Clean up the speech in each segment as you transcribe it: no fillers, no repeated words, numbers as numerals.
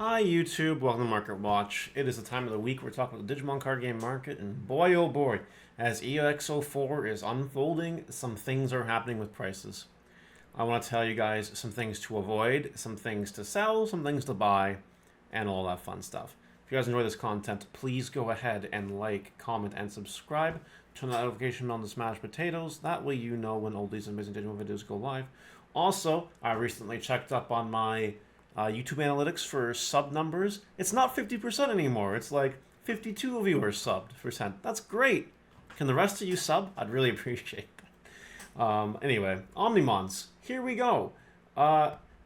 Hi YouTube, welcome to Market Watch. It is the time of the week we're talking about the Digimon card game market, and boy oh boy, as EX4 is unfolding, some things are happening with prices. I want to tell you guys some things to avoid, some things to sell, some things to buy, and all that fun stuff. If you guys enjoy this content, please go ahead and like, comment, and subscribe. Turn the notification on to smash potatoes. That way you know when all these amazing Digimon videos go live. Also, I recently checked up on my YouTube analytics for sub numbers. It's not 50% anymore. It's like 52 of you are subbed percent. That's great. Can the rest of you sub? I'd really appreciate that. Anyway, Omnimons. Here we go.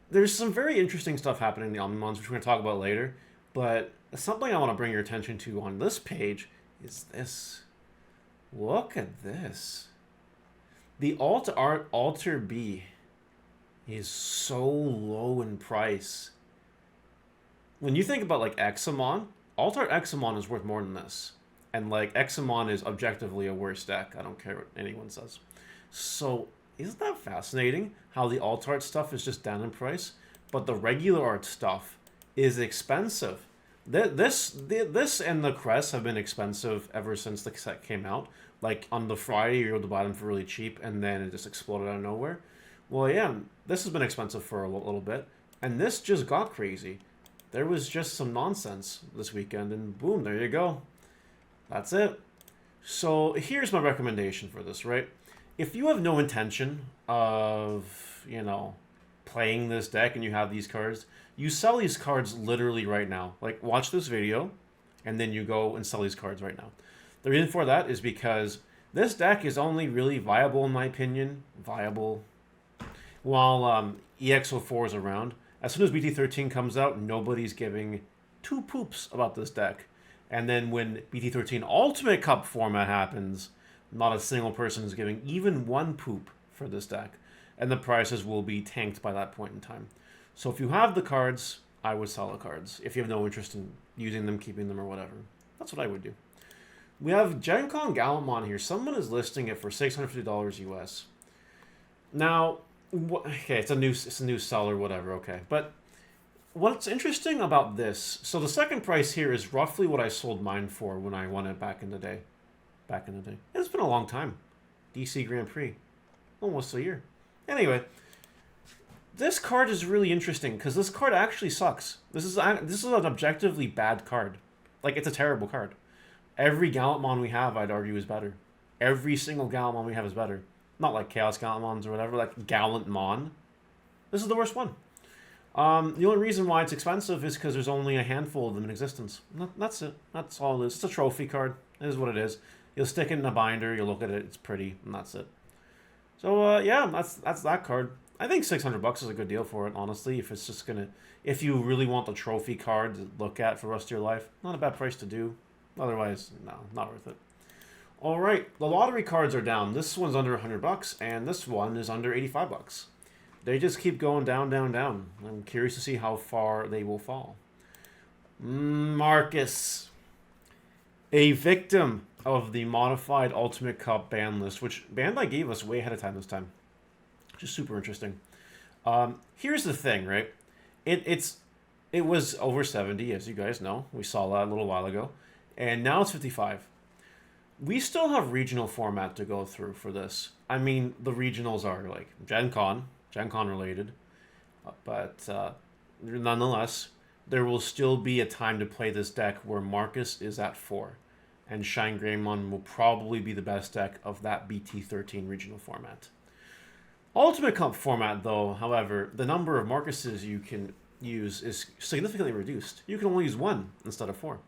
There's some very interesting stuff happening in the Omnimons, which we're going to talk about later. But something I want to bring your attention to on this page is this. Look at this. The Alt Art Alter B is so low in price. When you think about like Examon, Alt-Art Examon is worth more than this. And like Examon is objectively a worse deck. I don't care what anyone says. So isn't that fascinating how the Alt-Art stuff is just down in price, but the regular art stuff is expensive. This and the crests have been expensive ever since the set came out. Like on the Friday, you're able to buy them for really cheap, and then it just exploded out of nowhere. Well, yeah, this has been expensive for a little bit, and this just got crazy. There was just some nonsense this weekend, and boom, there you go. That's it. So here's my recommendation for this, right? If you have no intention of, playing this deck and you have these cards, you sell these cards literally right now. Like, watch this video, and then you go and sell these cards right now. The reason for that is because this deck is only really viable, in my opinion. While EX4 is around. As soon as BT13 comes out, nobody's giving two poops about this deck. And then when BT13 Ultimate Cup format happens, not a single person is giving even one poop for this deck. And the prices will be tanked by that point in time. So if you have the cards, I would sell the cards. If you have no interest in using them, keeping them, or whatever. That's what I would do. We have Gen Con Gallantmon here. Someone is listing it for $650 US. Now, okay, it's a new seller, whatever, okay. But what's interesting about this, so the second price here is roughly what I sold mine for when I won it back in the day. It's been a long time. DC Grand Prix. Almost a year. Anyway, this card is really interesting because this card actually sucks. This is an objectively bad card. Like, it's a terrible card. Every Gallantmon we have, I'd argue, is better. Every single Gallantmon we have is better. Not like Chaos Gallantmons or whatever, like Gallantmon. This is the worst one. The only reason why it's expensive is because there's only a handful of them in existence. That's it. That's all it is. It's a trophy card. It is what it is. You'll stick it in a binder, you'll look at it, it's pretty, and that's it. So, yeah, that's that card. I think $600 is a good deal for it, honestly, if you really want the trophy card to look at for the rest of your life. Not a bad price to do. Otherwise, no, not worth it. All right, the lottery cards are down. This one's under $100, and this one is under $85. They just keep going down, down, down. I'm curious to see how far they will fall. Marcus, a victim of the modified Ultimate Cup ban list, which Bandai gave us way ahead of time this time. Just super interesting. Here's the thing, right? It was over 70, as you guys know. We saw that a little while ago, and now it's 55. We still have regional format to go through for this. I mean, the regionals are like Gen Con related, but nonetheless, there will still be a time to play this deck where Marcus is at 4, and Shine Greymon will probably be the best deck of that BT13 regional format. Ultimate Cup format, though, however, the number of Marcuses you can use is significantly reduced. You can only use 1 instead of 4.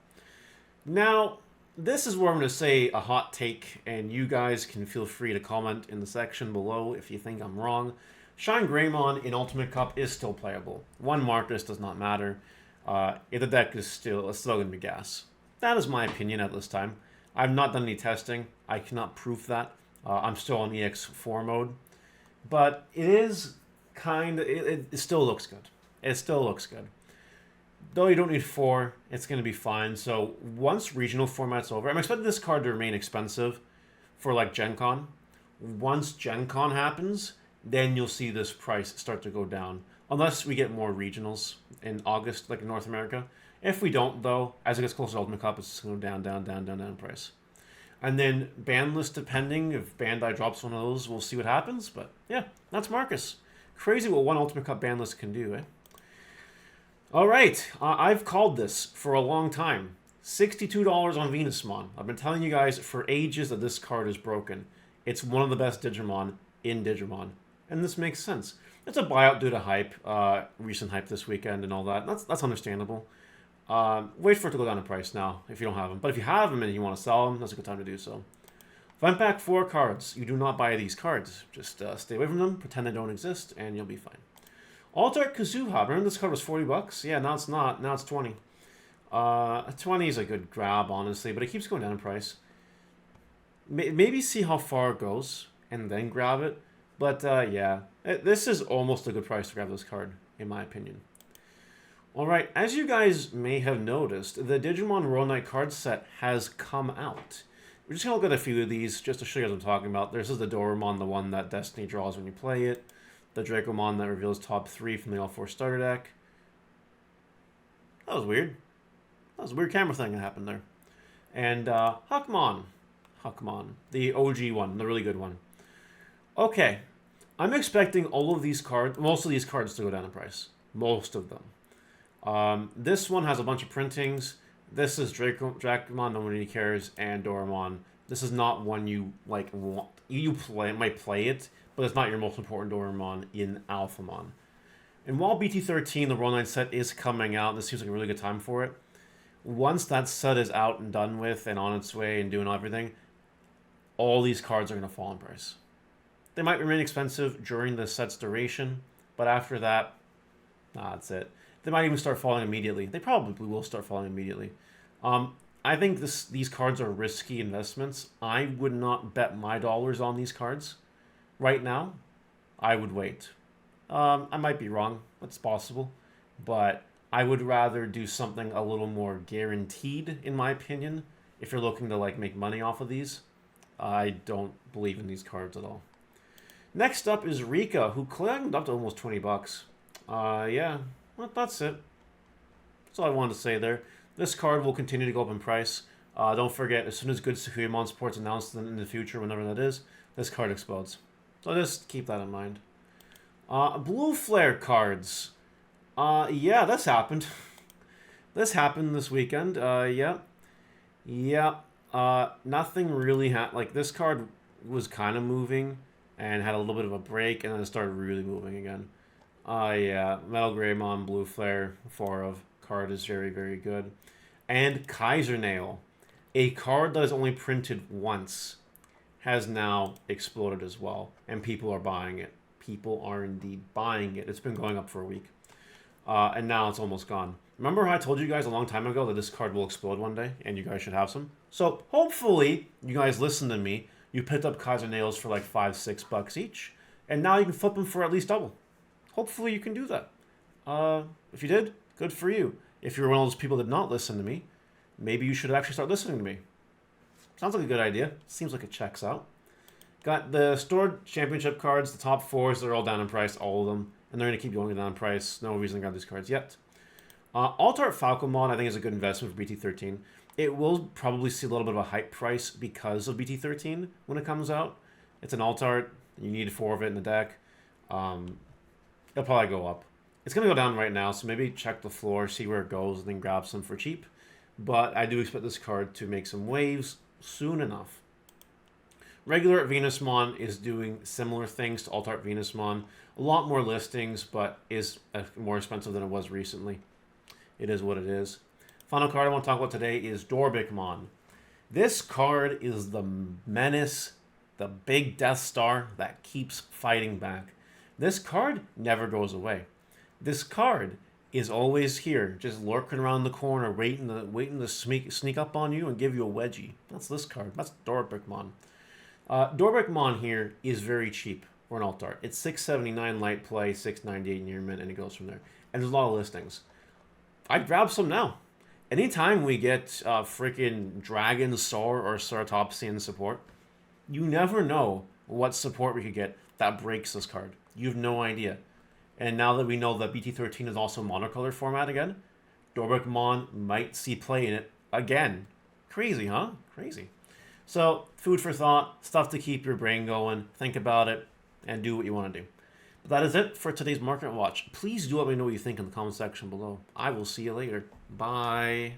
Now, this is where I'm going to say a hot take, and you guys can feel free to comment in the section below if you think I'm wrong. Shine Greymon in Ultimate Cup is still playable. 1 Marcus does not matter. The deck is still going to be gas. That is my opinion at this time. I've not done any testing. I cannot prove that. I'm still on EX4 mode. But it is it still looks good. It still looks good. Though you don't need 4, it's going to be fine. So once regional format's over, I'm expecting this card to remain expensive for like Gen Con. Once Gen Con happens, then you'll see this price start to go down. Unless we get more regionals in August, like in North America. If we don't, though, as it gets closer to Ultimate Cup, it's just going down, down, down, down, down in price. And then ban list, depending if Bandai drops one of those, we'll see what happens. But yeah, that's Marcus. Crazy what one Ultimate Cup ban list can do, eh? All right, I've called this for a long time. $62 on Venusmon. I've been telling you guys for ages that this card is broken. It's one of the best Digimon in Digimon. And this makes sense. It's a buyout due to hype, recent hype this weekend and all that. That's understandable. Wait for it to go down in price now if you don't have them. But if you have them and you want to sell them, that's a good time to do so. Event pack 4 cards. You do not buy these cards. Just stay away from them, pretend they don't exist, and you'll be fine. Alt-Art Kazuha. Remember this card was 40 bucks? Yeah, now it's not. Now it's 20. 20 is a good grab, honestly, but it keeps going down in price. Maybe see how far it goes and then grab it. But yeah, this is almost a good price to grab this card, in my opinion. Alright, as you guys may have noticed, the Digimon Royal Knight card set has come out. We're just going to look at a few of these just to show you what I'm talking about. This is the Doremon, the one that Destiny draws when you play it. The Dracomon that reveals top 3 from the L4 starter deck. That was weird. That was a weird camera thing that happened there. And Huckmon. Huckmon. The OG one, the really good one. Okay. I'm expecting all of these cards, most of these cards to go down in price. Most of them. This one has a bunch of printings. This is Dracomon, nobody cares, and Doremon. This is not one you like want. You might play it, but it's not your most important Doremon in Alphamon. And while BT13, the Royal Knight set, is coming out, and this seems like a really good time for it, once that set is out and done with and on its way and doing everything, all these cards are going to fall in price. They might remain expensive during the set's duration, but after that, that's it. They might even start falling immediately. They probably will start falling immediately. I think these cards are risky investments. I would not bet my dollars on these cards right now. I would wait. I might be wrong. That's possible. But I would rather do something a little more guaranteed, in my opinion, if you're looking to like make money off of these. I don't believe in these cards at all. Next up is Rika, who climbed up to almost 20 bucks. Yeah. Well, that's it. That's all I wanted to say there. This card will continue to go up in price. Don't forget, as soon as Good Sukuemon support's announced in the future, whenever that is, this card explodes. So just keep that in mind. Blue Flare cards. Yeah, this happened. This happened this weekend. Yeah. Yeah. Nothing really like, this card was kind of moving and had a little bit of a break, and then it started really moving again. Yeah, Metal Greymon, Blue Flare, 4 of card is very, very good. And Kaiser Nail, a card that is only printed once, has now exploded as well, and people are buying it. People are indeed buying it. It's been going up for a week, and now it's almost gone. Remember how I told you guys a long time ago that this card will explode one day, and you guys should have some? So hopefully you guys listened to me. You picked up Kaiser Nails for like $5-6 each, and now you can flip them for at least double. Hopefully you can do that. If you did, good for you. If you're one of those people that did not listen to me, maybe you should actually start listening to me. Sounds like a good idea. Seems like it checks out. Got the stored championship cards, the top 4s, they're all down in price, all of them. And they're going to keep going down in price. No reason to grab these cards yet. Alt-Art Falcomon, I think, is a good investment for BT13. It will probably see a little bit of a hype price because of BT13 when it comes out. It's an Alt-Art. You need 4 of it in the deck. It'll probably go up. It's going to go down right now, so maybe check the floor, see where it goes, and then grab some for cheap. But I do expect this card to make some waves soon enough. Regular Venusmon is doing similar things to Alt-Art Venusmon. A lot more listings, but is more expensive than it was recently. It is what it is. Final card I want to talk about today is Dorbikmon. This card is the menace, the big Death Star that keeps fighting back. This card never goes away. This card is always here, just lurking around the corner, waiting to sneak up on you and give you a wedgie. That's this card. That's Dorbikmon. Dorbikmon here is very cheap for an alt-art. It's $6.79 light play, $6.98 near mint, and it goes from there. And there's a lot of listings. I'd grab some now. Anytime we get freaking Dragon, Sor, or Ceratopsy in support, you never know what support we could get that breaks this card. You have no idea. And now that we know that BT13 is also monocolor format again, Dorbeckmon might see play in it again. Crazy, huh? Crazy. So, food for thought, stuff to keep your brain going, think about it, and do what you want to do. But that is it for today's Market Watch. Please do let me know what you think in the comment section below. I will see you later. Bye.